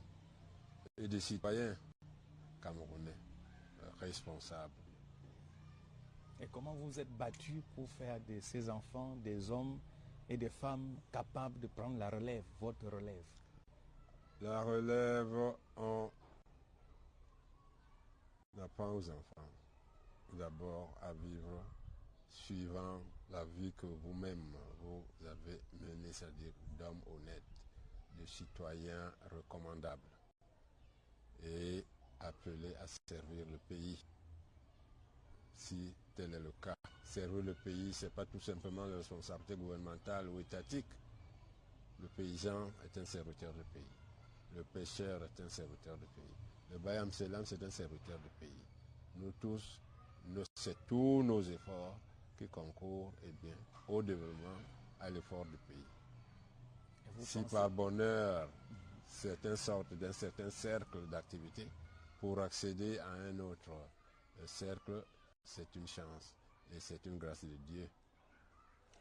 et de citoyens camerounais responsables. Et comment vous êtes battu pour faire de ces enfants des hommes et des femmes capables de prendre la relève, votre relève? La relève, on apprend aux enfants d'abord à vivre suivant la vie que vous-même vous avez menée, c'est-à-dire d'hommes honnêtes, de citoyens recommandables et appelés à servir le pays. Si tel est le cas, servir le pays, ce n'est pas tout simplement la responsabilité gouvernementale ou étatique. Le paysan est un serviteur du pays. Le pêcheur est un serviteur du pays. Le Bayam Selam, c'est un serviteur du pays. Nous tous, c'est tous nos efforts qui concourent au développement, à l'effort du pays. Si par bonheur, c'est une sorte d'un certain cercle d'activité, pour accéder à un autre cercle, c'est une chance et c'est une grâce de Dieu.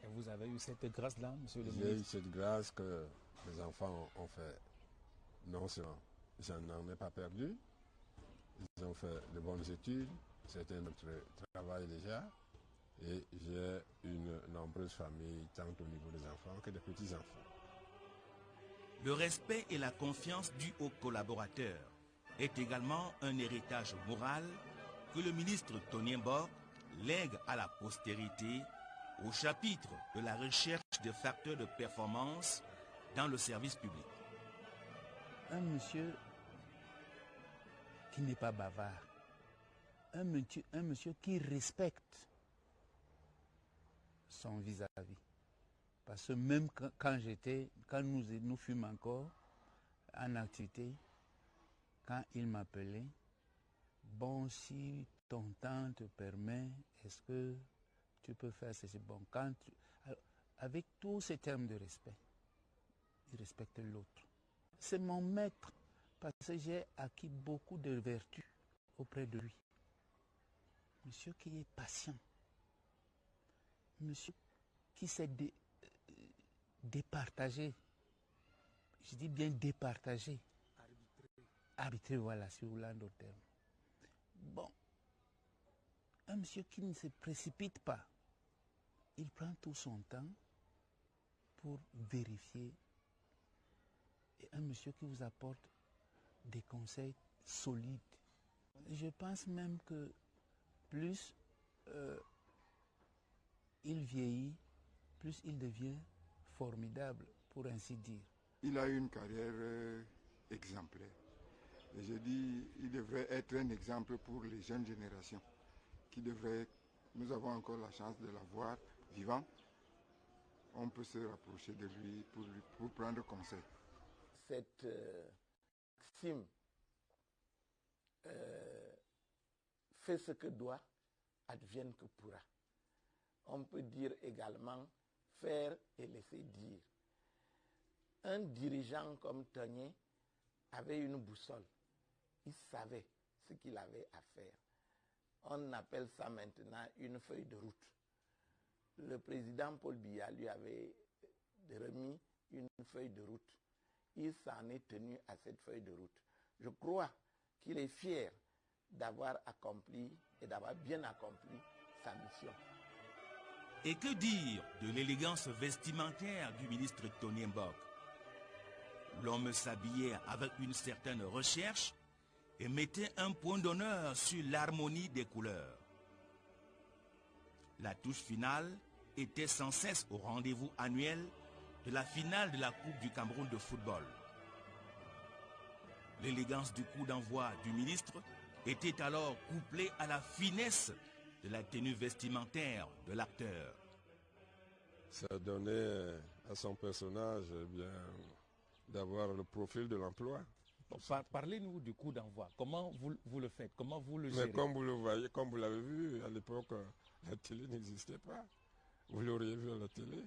Et vous avez eu cette grâce-là, monsieur le J'ai eu ministre? cette grâce que les enfants ont fait. Non seulement, je n'en ai pas perdu, ils ont fait de bonnes études, c'était notre travail déjà, et j'ai une nombreuse famille, tant au niveau des enfants que des petits-enfants. Le respect et la confiance dus aux collaborateurs est également un héritage moral que le ministre Tonien Mbogue lègue à la postérité au chapitre de la recherche des facteurs de performance dans le service public. Un monsieur qui n'est pas bavard, un monsieur qui respecte son vis-à-vis. Parce que même quand nous fûmes encore en activité, quand il m'appelait, bon, si ton temps te permet, est-ce que tu peux faire ceci? Bon, alors, avec tous ces termes de respect, il respecte l'autre. C'est mon maître, parce que j'ai acquis beaucoup de vertus auprès de lui. Monsieur qui est patient, monsieur qui sait départager, je dis bien départager, arbitrer, voilà, si vous voulez un autre terme. Bon, un monsieur qui ne se précipite pas, il prend tout son temps pour vérifier. Et un monsieur qui vous apporte des conseils solides. Je pense même que plus il vieillit, plus il devient formidable, pour ainsi dire. Il a eu une carrière exemplaire. Et je dis, il devrait être un exemple pour les jeunes générations nous avons encore la chance de l'avoir vivant. On peut se rapprocher de lui pour prendre conseil. Cette maxime fait ce que doit, advienne que pourra. On peut dire également faire et laisser dire. Un dirigeant comme Tonien avait une boussole. Il savait ce qu'il avait à faire. On appelle ça maintenant une feuille de route. Le président Paul Biya lui avait remis une feuille de route. Il s'en est tenu à cette feuille de route. Je crois qu'il est fier d'avoir accompli et d'avoir bien accompli sa mission. Et que dire de l'élégance vestimentaire du ministre Tonien Mbogue? L'homme s'habillait avec une certaine recherche et mettait un point d'honneur sur l'harmonie des couleurs. La touche finale était sans cesse au rendez-vous annuel de la finale de la Coupe du Cameroun de football. L'élégance du coup d'envoi du ministre était alors couplée à la finesse de la tenue vestimentaire de l'acteur. Ça donnait à son personnage d'avoir le profil de l'emploi. Parlez-nous du coup d'envoi. Comment vous le faites? Comment vous le gérez? Mais comme vous le voyez, comme vous l'avez vu, à l'époque, la télé n'existait pas. Vous l'auriez vu à la télé.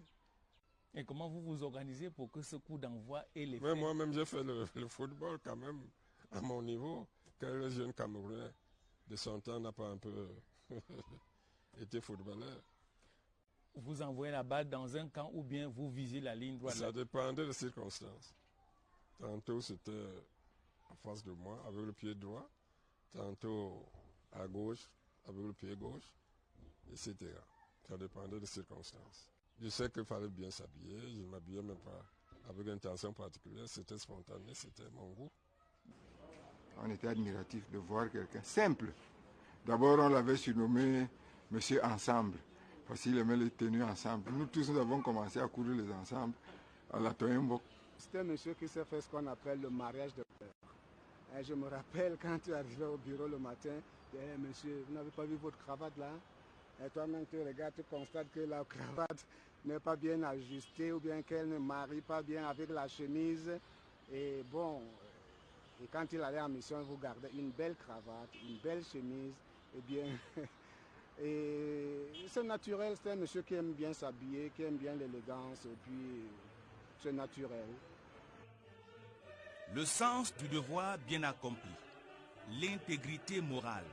Et comment vous vous organisez pour que ce coup d'envoi ait l'effet? Mais moi-même, j'ai fait le football quand même, à mon niveau. Quel jeune Camerounais de son temps n'a pas un peu été footballeur? vous envoyez la balle dans un camp ou bien vous visez la ligne droite? Ça dépendait des circonstances. Tantôt c'était en face de moi avec le pied droit, tantôt à gauche avec le pied gauche, etc. Ça dépendait des circonstances. Je sais qu'il fallait bien s'habiller, je ne m'habillais même pas avec une intention particulière, c'était spontané, c'était mon goût. On était admiratif de voir quelqu'un simple. D'abord, on l'avait surnommé Monsieur Ensemble, parce qu'il aimait les tenues ensemble. Nous tous, nous avons commencé à courir les ensembles à la Toyembo. C'est un monsieur qui s'est fait ce qu'on appelle le mariage de peur. Et je me rappelle quand tu arrivais au bureau le matin, monsieur, vous n'avez pas vu votre cravate là? Et toi-même tu regardes, tu constates que la cravate n'est pas bien ajustée ou bien qu'elle ne marie pas bien avec la chemise. Et bon, et quand il allait en mission, vous gardez une belle cravate, une belle chemise, et bien, et c'est naturel, c'est un monsieur qui aime bien s'habiller, qui aime bien l'élégance, et puis c'est naturel. Le sens du devoir bien accompli, l'intégrité morale,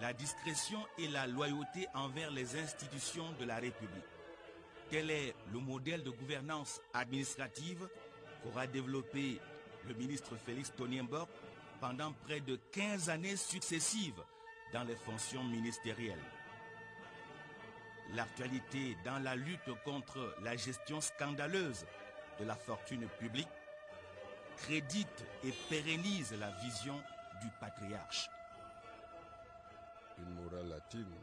la discrétion et la loyauté envers les institutions de la République. Tel est le modèle de gouvernance administrative qu'aura développé le ministre Félix Tonyenborg pendant près de 15 années successives dans les fonctions ministérielles. L'actualité dans la lutte contre la gestion scandaleuse de la fortune publique crédite et pérennise la vision du patriarche. Une morale latine,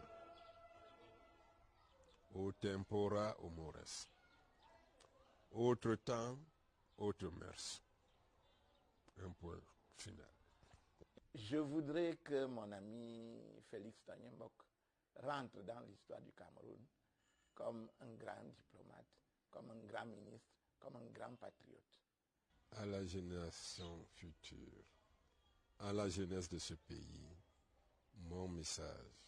o tempora o mores. Autre temps, autre mœurs. Un point final. Je voudrais que mon ami Félix Tonyenborg rentre dans l'histoire du Cameroun comme un grand diplomate, comme un grand ministre, comme un grand patriote. À la génération future, à la jeunesse de ce pays, mon message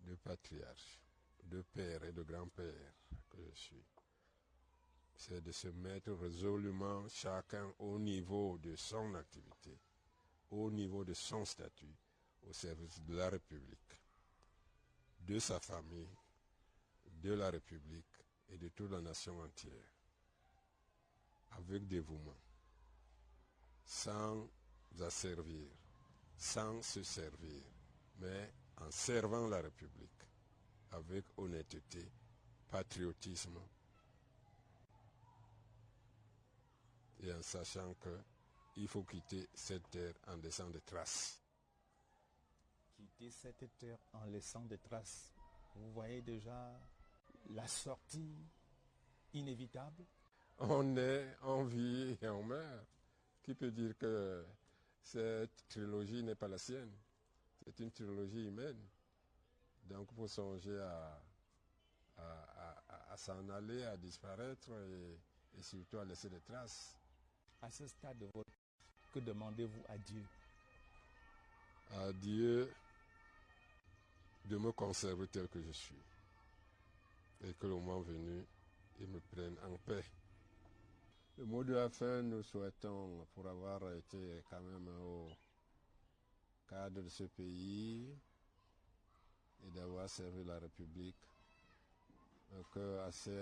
de patriarche, de père et de grand-père que je suis, c'est de se mettre résolument chacun au niveau de son activité, au niveau de son statut, au service de la République, de sa famille, de la République et de toute la nation entière, avec dévouement, sans asservir, sans se servir, mais en servant la République, avec honnêteté, patriotisme, et en sachant qu'il faut quitter cette terre en laissant des traces. Quitter cette terre en laissant des traces. Vous voyez déjà la sortie inévitable? On est, on vit et on meurt. Qui peut dire que cette trilogie n'est pas la sienne? C'est une trilogie humaine. Donc il faut songer à s'en aller, à disparaître et surtout à laisser des traces. À ce stade de votre vie, que demandez-vous à Dieu? À Dieu de me conserver tel que je suis. Et que le moment venu, il me prenne en paix. Le mot de la fin, nous souhaitons, pour avoir été quand même au cadre de ce pays et d'avoir servi la République, qu'à cette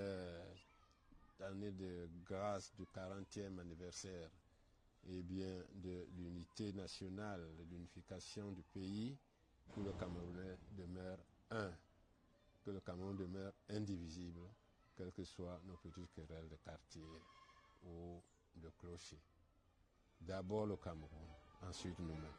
année de grâce du 40e anniversaire et bien de l'unité nationale, de l'unification du pays, que le Camerounais demeure un, que le Cameroun demeure indivisible, quelles que soient nos petites querelles de quartier ou de clocher. D'abord le Cameroun, ensuite nous-mêmes.